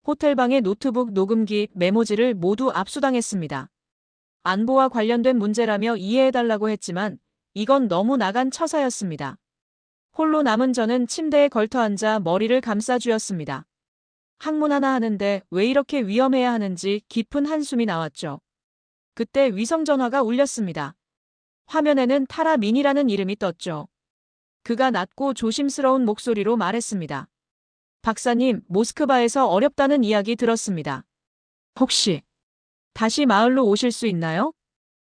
호텔방의 노트북, 녹음기, 메모지를 모두 압수당했습니다. 안보와 관련된 문제라며 이해해달라고 했지만 이건 너무 나간 처사였습니다. 홀로 남은 저는 침대에 걸터앉아 머리를 감싸쥐었습니다. 학문 하나 하는데 왜 이렇게 위험해야 하는지 깊은 한숨이 나왔죠. 그때 위성전화가 울렸습니다. 화면에는 타라 민이라는 이름이 떴죠. 그가 낮고 조심스러운 목소리로 말했습니다. 박사님, 모스크바에서 어렵다는 이야기 들었습니다. 혹시 다시 마을로 오실 수 있나요?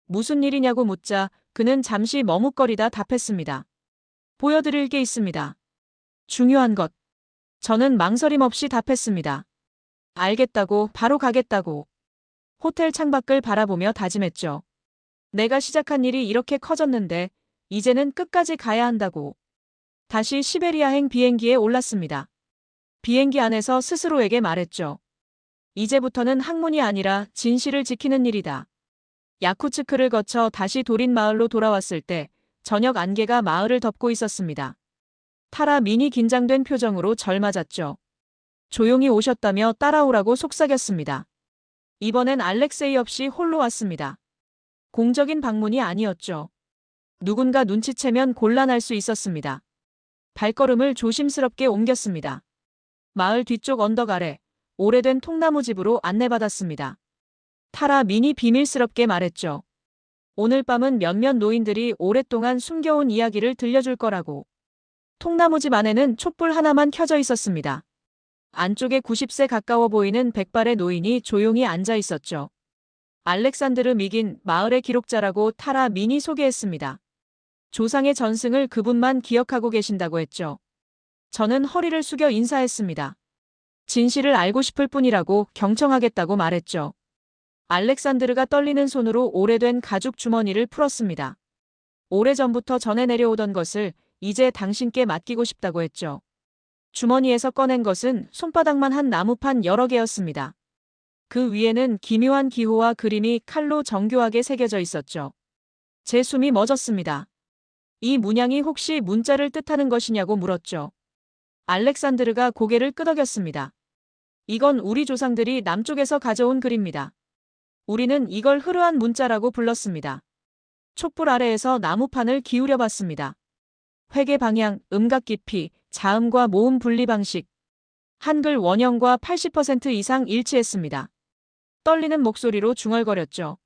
무슨 일이냐고 묻자 그는 잠시 머뭇거리다 답했습니다. 보여드릴 게 있습니다. 중요한 것. 저는 망설임 없이 답했습니다. 알겠다고, 바로 가겠다고. 호텔 창밖을 바라보며 다짐했죠. 내가 시작한 일이 이렇게 커졌는데 이제는 끝까지 가야 한다고. 다시 시베리아행 비행기에 올랐습니다. 비행기 안에서 스스로에게 말했죠. 이제부터는 학문이 아니라 진실을 지키는 일이다. 야쿠츠크를 거쳐 다시 도린 마을로 돌아왔을 때 저녁 안개가 마을을 덮고 있었습니다. 타라 민이 긴장된 표정으로 절 맞았죠. 조용히 오셨다며 따라오라고 속삭였습니다. 이번엔 알렉세이 없이 홀로 왔습니다. 공적인 방문이 아니었죠. 누군가 눈치채면 곤란할 수 있었습니다. 발걸음을 조심스럽게 옮겼습니다. 마을 뒤쪽 언덕 아래 오래된 통나무 집으로 안내받았습니다. 타라 민이 비밀스럽게 말했죠. 오늘 밤은 몇몇 노인들이 오랫동안 숨겨온 이야기를 들려줄 거라고. 통나무집 안에는 촛불 하나만 켜져 있었습니다. 안쪽에 90세 가까워 보이는 백발의 노인이 조용히 앉아 있었죠. 알렉산드르 미긴 마을의 기록자라고 타라 민이 소개했습니다. 조상의 전승을 그분만 기억하고 계신다고 했죠. 저는 허리를 숙여 인사했습니다. 진실을 알고 싶을 뿐이라고 경청하겠다고 말했죠. 알렉산드르가 떨리는 손으로 오래된 가죽 주머니를 풀었습니다. 오래전부터 전해 내려오던 것을 이제 당신께 맡기고 싶다고 했죠. 주머니에서 꺼낸 것은 손바닥만 한 나무판 여러 개였습니다. 그 위에는 기묘한 기호와 그림이 칼로 정교하게 새겨져 있었죠. 제 숨이 멎었습니다. 이 문양이 혹시 문자를 뜻하는 것이냐고 물었죠. 알렉산드르가 고개를 끄덕였습니다. 이건 우리 조상들이 남쪽에서 가져온 글입니다. 우리는 이걸 흐르한 문자라고 불렀습니다. 촛불 아래에서 나무판을 기울여 봤습니다. 회계 방향, 음각 깊이, 자음과 모음 분리 방식. 한글 원형과 80% 이상 일치했습니다. 떨리는 목소리로 중얼거렸죠.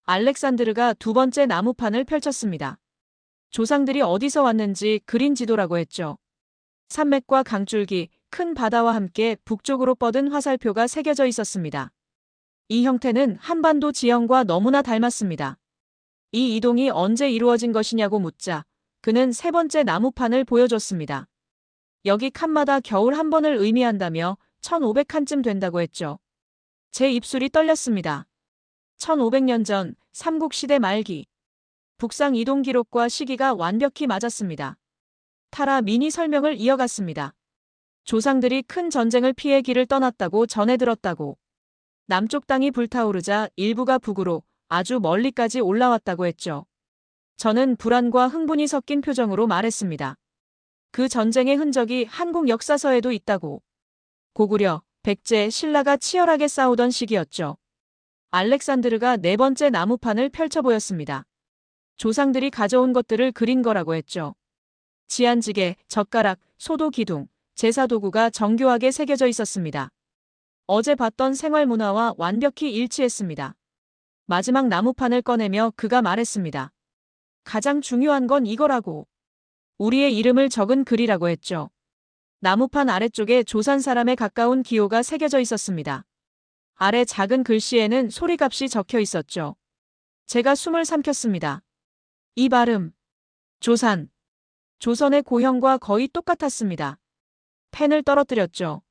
알렉산드르가 두 번째 나무판을 펼쳤습니다. 조상들이 어디서 왔는지 그린 지도라고 했죠. 산맥과 강줄기, 큰 바다와 함께 북쪽으로 뻗은 화살표가 새겨져 있었습니다. 이 형태는 한반도 지형과 너무나 닮았습니다. 이 이동이 언제 이루어진 것이냐고 묻자 그는 세 번째 나무판을 보여줬습니다. 여기 칸마다 겨울 한 번을 의미한다며 1500칸쯤 된다고 했죠. 제 입술이 떨렸습니다. 1500년 전 삼국시대 말기. 북상 이동 기록과 시기가 완벽히 맞았습니다. 타라 민이 설명을 이어갔습니다. 조상들이 큰 전쟁을 피해 길을 떠났다고 전해 들었다고. 남쪽 땅이 불타오르자 일부가 북으로 아주 멀리까지 올라왔다고 했죠. 저는 불안과 흥분이 섞인 표정으로 말했습니다. 그 전쟁의 흔적이 한국 역사서에도 있다고. 고구려, 백제, 신라가 치열하게 싸우던 시기였죠. 알렉산드르가 네 번째 나무판을 펼쳐 보였습니다. 조상들이 가져온 것들을 그린 거라고 했죠. 지안지게, 젓가락, 소도 기둥, 제사 도구가 정교하게 새겨져 있었습니다. 어제 봤던 생활 문화와 완벽히 일치했습니다. 마지막 나무판을 꺼내며 그가 말했습니다. 가장 중요한 건 이거라고. 우리의 이름을 적은 글이라고 했죠. 나무판 아래쪽에 조산 사람에 가까운 기호가 새겨져 있었습니다. 아래 작은 글씨에는 소리값이 적혀 있었죠. 제가 숨을 삼켰습니다. 이 발음. 조산. 조선의 고형과 거의 똑같았습니다. 펜을 떨어뜨렸죠.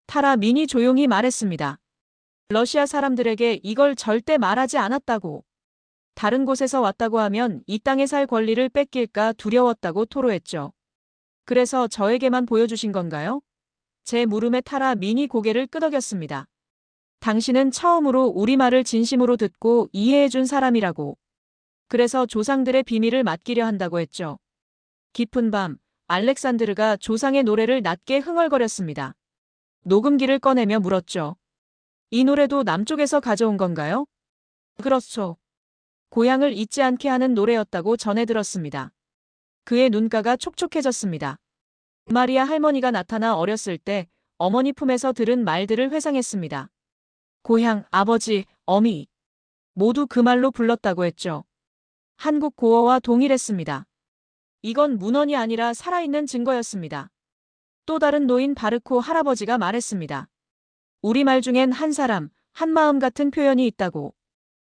타라 민이 조용히 말했습니다. 러시아 사람들에게 이걸 절대 말하지 않았다고. 다른 곳에서 왔다고 하면 이 땅에 살 권리를 뺏길까 두려웠다고 토로했죠. 그래서 저에게만 보여주신 건가요? 제 물음에 타라 민이 고개를 끄덕였습니다. 당신은 처음으로 우리말을 진심으로 듣고 이해해준 사람이라고. 그래서 조상들의 비밀을 맡기려 한다고 했죠. 깊은 밤, 알렉산드르가 조상의 노래를 낮게 흥얼거렸습니다. 녹음기를 꺼내며 물었죠. 이 노래도 남쪽에서 가져온 건가요? 그렇죠. 고향을 잊지 않게 하는 노래였다고 전해 들었습니다. 그의 눈가가 촉촉해졌습니다. 마리아 할머니가 나타나 어렸을 때 어머니 품에서 들은 말들을 회상했습니다. 고향, 아버지, 어미. 모두 그 말로 불렀다고 했죠. 한국 고어와 동일했습니다. 이건 문헌이 아니라 살아있는 증거였습니다. 또 다른 노인 바르코 할아버지가 말했습니다. 우리말 중엔 한 사람, 한 마음 같은 표현이 있다고.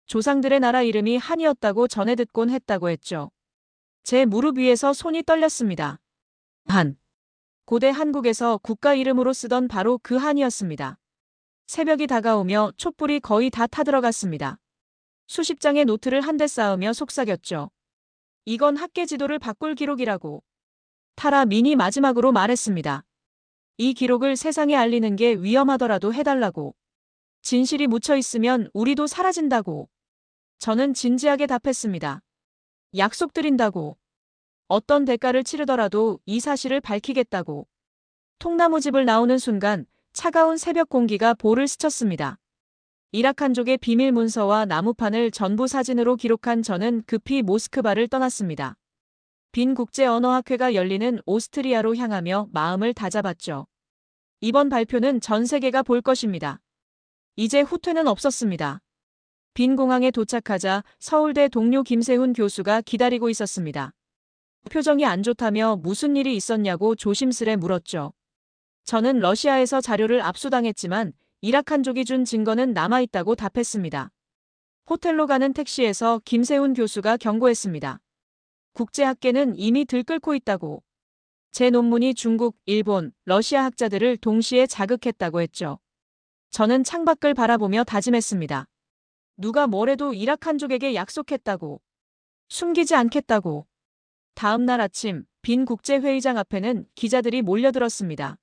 조상들의 나라 이름이 한이었다고 전해 듣곤 했다고 했죠. 제 무릎 위에서 손이 떨렸습니다. 한. 고대 한국에서 국가 이름으로 쓰던 바로 그 한이었습니다. 새벽이 다가오며 촛불이 거의 다 타들어갔습니다. 수십 장의 노트를 한데 쌓으며 속삭였죠. 이건 학계 지도를 바꿀 기록이라고. 타라 민이 마지막으로 말했습니다. 이 기록을 세상에 알리는 게 위험하더라도 해달라고. 진실이 묻혀 있으면 우리도 사라진다고. 저는 진지하게 답했습니다. 약속드린다고. 어떤 대가를 치르더라도 이 사실을 밝히겠다고. 통나무집을 나오는 순간 차가운 새벽 공기가 볼을 스쳤습니다. 이라칸족의 비밀 문서와 나무판을 전부 사진으로 기록한 저는 급히 모스크바를 떠났습니다. 빈 국제언어학회가 열리는 오스트리아로 향하며 마음을 다잡았죠. 이번 발표는 전 세계가 볼 것입니다. 이제 후퇴는 없었습니다. 빈 공항에 도착하자 서울대 동료 김세훈 교수가 기다리고 있었습니다. 표정이 안 좋다며 무슨 일이 있었냐고 조심스레 물었죠. 저는 러시아에서 자료를 압수당했지만 이라칸족이 준 증거는 남아있다고 답했습니다. 호텔로 가는 택시에서 김세훈 교수가 경고했습니다. 국제학계는 이미 들끓고 있다고. 제 논문이 중국, 일본, 러시아 학자들을 동시에 자극했다고 했죠. 저는 창밖을 바라보며 다짐했습니다. 누가 뭐래도 이라칸족에게 약속했다고. 숨기지 않겠다고. 다음 날 아침 빈 국제회의장 앞에는 기자들이 몰려들었습니다.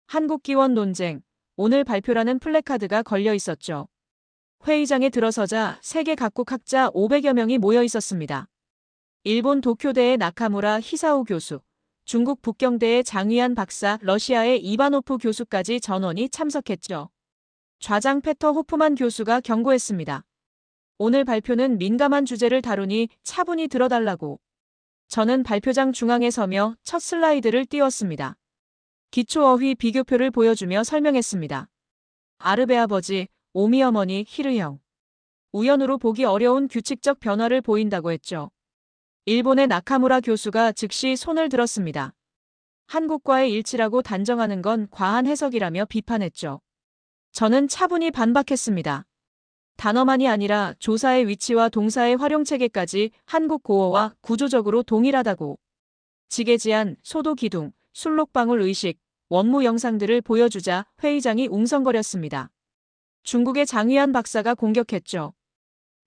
한국기원 논쟁, 오늘 발표라는 플래카드가 걸려 있었죠. 회의장에 들어서자 세계 각국 학자 500여 명이 모여 있었습니다. 일본 도쿄대의 나카무라 히사오 교수, 중국 북경대의 장위안 박사, 러시아의 이바노프 교수까지 전원이 참석했죠. 좌장 페터 호프만 교수가 경고했습니다. 오늘 발표는 민감한 주제를 다루니 차분히 들어달라고. 저는 발표장 중앙에 서며 첫 슬라이드를 띄웠습니다. 기초어휘 비교표를 보여주며 설명했습니다. 아르베 아버지, 오미 어머니, 히르형. 우연으로 보기 어려운 규칙적 변화를 보인다고 했죠. 일본의 나카무라 교수가 즉시 손을 들었습니다. 한국과의 일치라고 단정하는 건 과한 해석이라며 비판했죠. 저는 차분히 반박했습니다. 단어만이 아니라 조사의 위치와 동사의 활용체계까지 한국 고어와 구조적으로 동일하다고. 지게지안, 소도기둥, 술록방울 의식, 원무 영상들을 보여주자 회의장이 웅성거렸습니다. 중국의 장위안 박사가 공격했죠.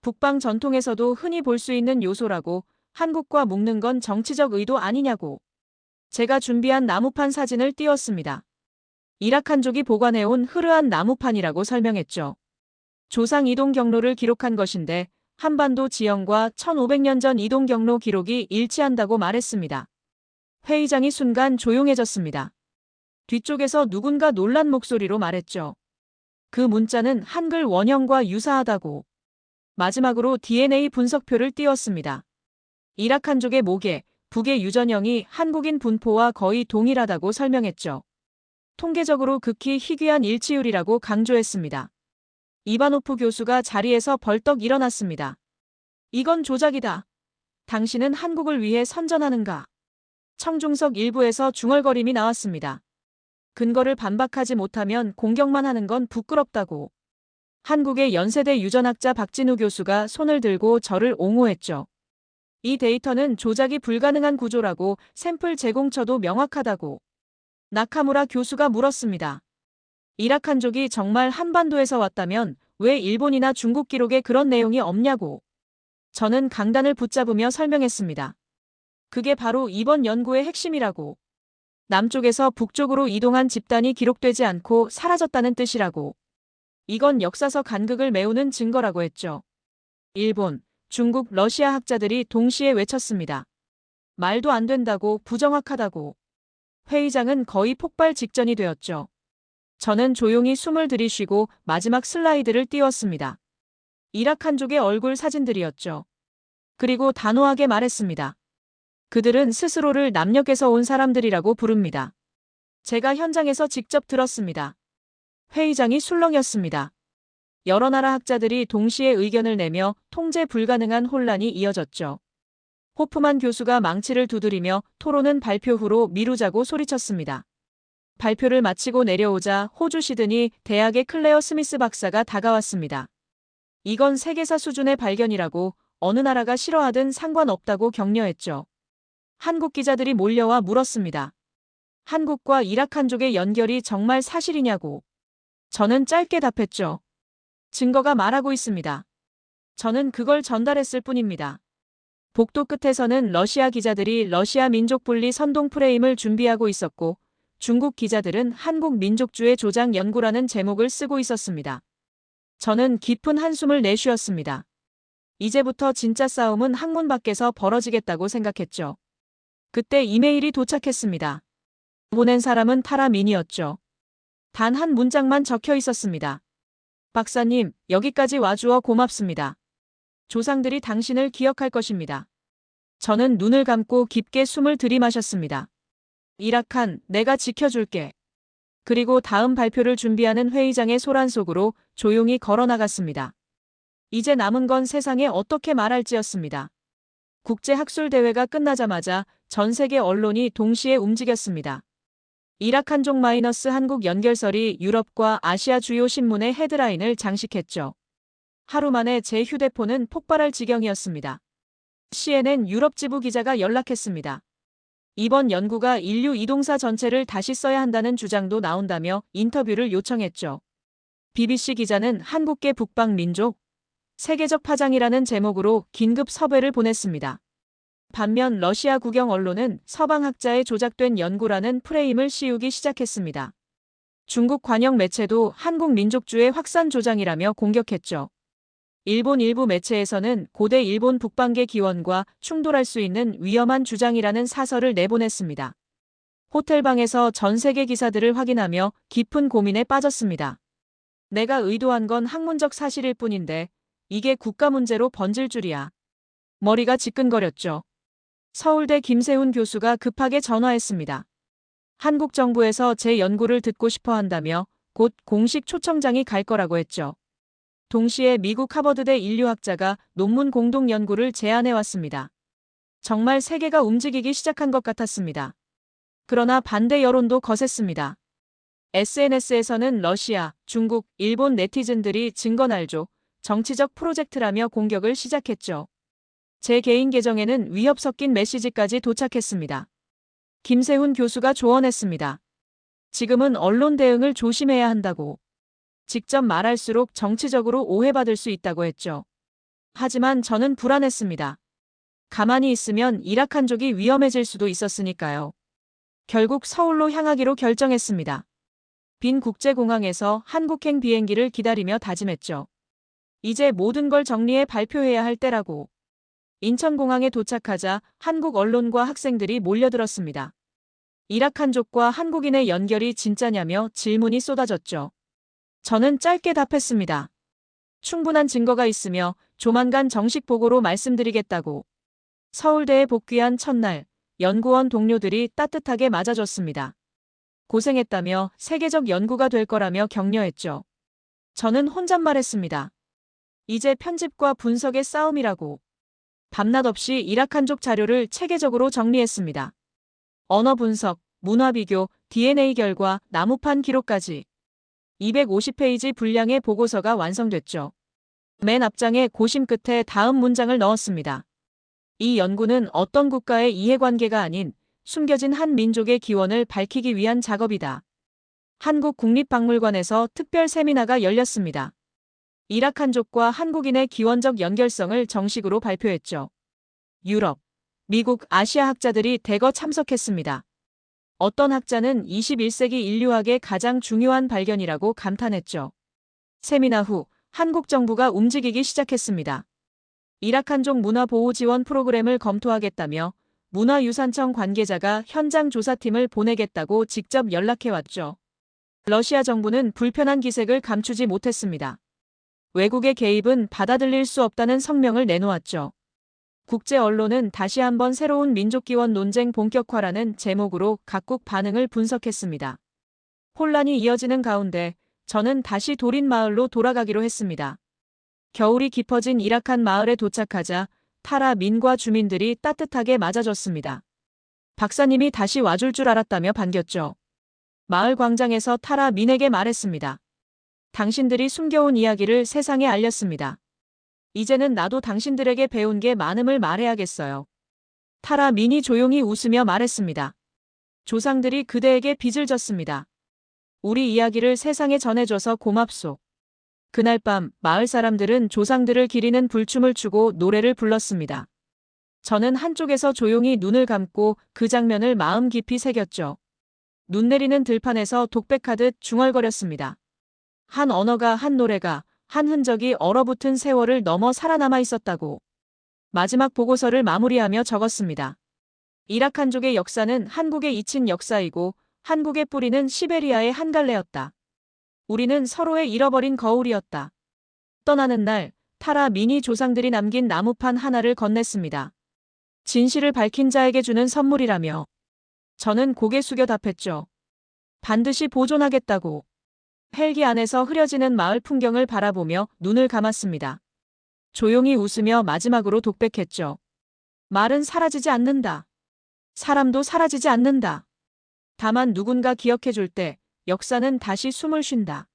북방 전통에서도 흔히 볼 수 있는 요소라고, 한국과 묶는 건 정치적 의도 아니냐고. 제가 준비한 나무판 사진을 띄웠습니다. 이라크한족이 보관해온 흐르한 나무판이라고 설명했죠. 조상 이동 경로를 기록한 것인데 한반도 지형과 1500년 전 이동 경로 기록이 일치한다고 말했습니다. 회의장이 순간 조용해졌습니다. 뒤쪽에서 누군가 놀란 목소리로 말했죠. 그 문자는 한글 원형과 유사하다고. 마지막으로 DNA 분석표를 띄웠습니다. 이라크한족의 모계, 북의 유전형이 한국인 분포와 거의 동일하다고 설명했죠. 통계적으로 극히 희귀한 일치율이라고 강조했습니다. 이바노프 교수가 자리에서 벌떡 일어났습니다. 이건 조작이다. 당신은 한국을 위해 선전하는가? 청중석 일부에서 중얼거림이 나왔습니다. 근거를 반박하지 못하면 공격만 하는 건 부끄럽다고. 한국의 연세대 유전학자 박진우 교수가 손을 들고 저를 옹호했죠. 이 데이터는 조작이 불가능한 구조라고, 샘플 제공처도 명확하다고. 나카무라 교수가 물었습니다. 이라크한족이 정말 한반도에서 왔다면 왜 일본이나 중국 기록에 그런 내용이 없냐고. 저는 강단을 붙잡으며 설명했습니다. 그게 바로 이번 연구의 핵심이라고. 남쪽에서 북쪽으로 이동한 집단이 기록되지 않고 사라졌다는 뜻이라고. 이건 역사서 간극을 메우는 증거라고 했죠. 일본, 중국, 러시아 학자들이 동시에 외쳤습니다. 말도 안 된다고, 부정확하다고. 회의장은 거의 폭발 직전이 되었죠. 저는 조용히 숨을 들이쉬고 마지막 슬라이드를 띄웠습니다. 이라크한족의 얼굴 사진들이었죠. 그리고 단호하게 말했습니다. 그들은 스스로를 남녘에서 온 사람들이라고 부릅니다. 제가 현장에서 직접 들었습니다. 회의장이 술렁였습니다. 여러 나라 학자들이 동시에 의견을 내며 통제 불가능한 혼란이 이어졌죠. 호프만 교수가 망치를 두드리며 토론은 발표 후로 미루자고 소리쳤습니다. 발표를 마치고 내려오자 호주 시드니 대학의 클레어 스미스 박사가 다가왔습니다. 이건 세계사 수준의 발견이라고, 어느 나라가 싫어하든 상관없다고 격려했죠. 한국 기자들이 몰려와 물었습니다. 한국과 이라크한족의 연결이 정말 사실이냐고. 저는 짧게 답했죠. 증거가 말하고 있습니다. 저는 그걸 전달했을 뿐입니다. 복도 끝에서는 러시아 기자들이 러시아 민족 분리 선동 프레임을 준비하고 있었고, 중국 기자들은 한국 민족주의 조작 연구라는 제목을 쓰고 있었습니다. 저는 깊은 한숨을 내쉬었습니다. 이제부터 진짜 싸움은 학문 밖에서 벌어지겠다고 생각했죠. 그때 이메일이 도착했습니다. 보낸 사람은 타라 민이었죠. 단 한 문장만 적혀 있었습니다. 박사님, 여기까지 와주어 고맙습니다. 조상들이 당신을 기억할 것입니다. 저는 눈을 감고 깊게 숨을 들이마셨습니다. 이라크한, 내가 지켜줄게. 그리고 다음 발표를 준비하는 회의장의 소란 속으로 조용히 걸어나갔습니다. 이제 남은 건 세상에 어떻게 말할지였습니다. 국제학술대회가 끝나자마자 전 세계 언론이 동시에 움직였습니다. 이라크한족 마이너스 한국 연결설이 유럽과 아시아 주요 신문의 헤드라인을 장식했죠. 하루 만에 제 휴대폰은 폭발할 지경이었습니다. CNN 유럽 지부 기자가 연락했습니다. 이번 연구가 인류 이동사 전체를 다시 써야 한다는 주장도 나온다며 인터뷰를 요청했죠. BBC 기자는 한국계 북방 민족, 세계적 파장이라는 제목으로 긴급 섭외를 보냈습니다. 반면 러시아 국영 언론은 서방학자의 조작된 연구라는 프레임을 씌우기 시작했습니다. 중국 관영 매체도 한국 민족주의 확산 조장이라며 공격했죠. 일본 일부 매체에서는 고대 일본 북방계 기원과 충돌할 수 있는 위험한 주장이라는 사설을 내보냈습니다. 호텔방에서 전 세계 기사들을 확인하며 깊은 고민에 빠졌습니다. 내가 의도한 건 학문적 사실일 뿐인데 이게 국가 문제로 번질 줄이야. 머리가 지끈거렸죠. 서울대 김세훈 교수가 급하게 전화했습니다. 한국 정부에서 제 연구를 듣고 싶어 한다며 곧 공식 초청장이 갈 거라고 했죠. 동시에 미국 하버드대 인류학자가 논문 공동 연구를 제안해 왔습니다. 정말 세계가 움직이기 시작한 것 같았습니다. 그러나 반대 여론도 거셌습니다. SNS에서는 러시아, 중국, 일본 네티즌들이 증거 날조, 정치적 프로젝트라며 공격을 시작했죠. 제 개인 계정에는 위협 섞인 메시지까지 도착했습니다. 김세훈 교수가 조언했습니다. 지금은 언론 대응을 조심해야 한다고. 직접 말할수록 정치적으로 오해받을 수 있다고 했죠. 하지만 저는 불안했습니다. 가만히 있으면 이라크한족이 위험해질 수도 있었으니까요. 결국 서울로 향하기로 결정했습니다. 빈 국제공항에서 한국행 비행기를 기다리며 다짐했죠. 이제 모든 걸 정리해 발표해야 할 때라고. 인천공항에 도착하자 한국 언론과 학생들이 몰려들었습니다. 이라크한족과 한국인의 연결이 진짜냐며 질문이 쏟아졌죠. 저는 짧게 답했습니다. 충분한 증거가 있으며 조만간 정식 보고로 말씀드리겠다고. 서울대에 복귀한 첫날, 연구원 동료들이 따뜻하게 맞아줬습니다. 고생했다며 세계적 연구가 될 거라며 격려했죠. 저는 혼잣말했습니다. 이제 편집과 분석의 싸움이라고. 밤낮 없이 이라크한족 자료를 체계적으로 정리했습니다. 언어 분석, 문화 비교, DNA 결과, 나무판 기록까지. 250페이지 분량의 보고서가 완성됐죠. 맨 앞장에 고심 끝에 다음 문장을 넣었습니다. 이 연구는 어떤 국가의 이해관계가 아닌 숨겨진 한 민족의 기원을 밝히기 위한 작업이다. 한국국립박물관에서 특별 세미나가 열렸습니다. 이라크한족과 한국인의 기원적 연결성을 정식으로 발표했죠. 유럽, 미국, 아시아 학자들이 대거 참석했습니다. 어떤 학자는 21세기 인류학의 가장 중요한 발견이라고 감탄했죠. 세미나 후 한국 정부가 움직이기 시작했습니다. 이라크한족 문화 보호 지원 프로그램을 검토하겠다며 문화유산청 관계자가 현장 조사팀을 보내겠다고 직접 연락해왔죠. 러시아 정부는 불편한 기색을 감추지 못했습니다. 외국의 개입은 받아들일 수 없다는 성명을 내놓았죠. 국제 언론은 다시 한번 새로운 민족기원 논쟁 본격화라는 제목으로 각국 반응을 분석했습니다. 혼란이 이어지는 가운데 저는 다시 도린 마을로 돌아가기로 했습니다. 겨울이 깊어진 이라크한 마을에 도착하자 타라 민과 주민들이 따뜻하게 맞아줬습니다. 박사님이 다시 와줄 줄 알았다며 반겼죠. 마을 광장에서 타라 민에게 말했습니다. 당신들이 숨겨온 이야기를 세상에 알렸습니다. 이제는 나도 당신들에게 배운 게 많음을 말해야겠어요. 타라 민이 조용히 웃으며 말했습니다. 조상들이 그대에게 빚을 졌습니다. 우리 이야기를 세상에 전해줘서 고맙소. 그날 밤 마을 사람들은 조상들을 기리는 불춤을 추고 노래를 불렀습니다. 저는 한쪽에서 조용히 눈을 감고 그 장면을 마음 깊이 새겼죠. 눈 내리는 들판에서 독백하듯 중얼거렸습니다. 한 언어가, 한 노래가, 한 흔적이 얼어붙은 세월을 넘어 살아남아 있었다고. 마지막 보고서를 마무리하며 적었습니다. 이라크한족의 역사는 한국에 잊힌 역사이고 한국의 뿌리는 시베리아의 한 갈래였다. 우리는 서로의 잃어버린 거울이었다. 떠나는 날 타라 민이 조상들이 남긴 나무판 하나를 건넸습니다. 진실을 밝힌 자에게 주는 선물이라며. 저는 고개 숙여 답했죠. 반드시 보존하겠다고. 헬기 안에서 흐려지는 마을 풍경을 바라보며 눈을 감았습니다. 조용히 웃으며 마지막으로 독백했죠. 말은 사라지지 않는다. 사람도 사라지지 않는다. 다만 누군가 기억해줄 때 역사는 다시 숨을 쉰다.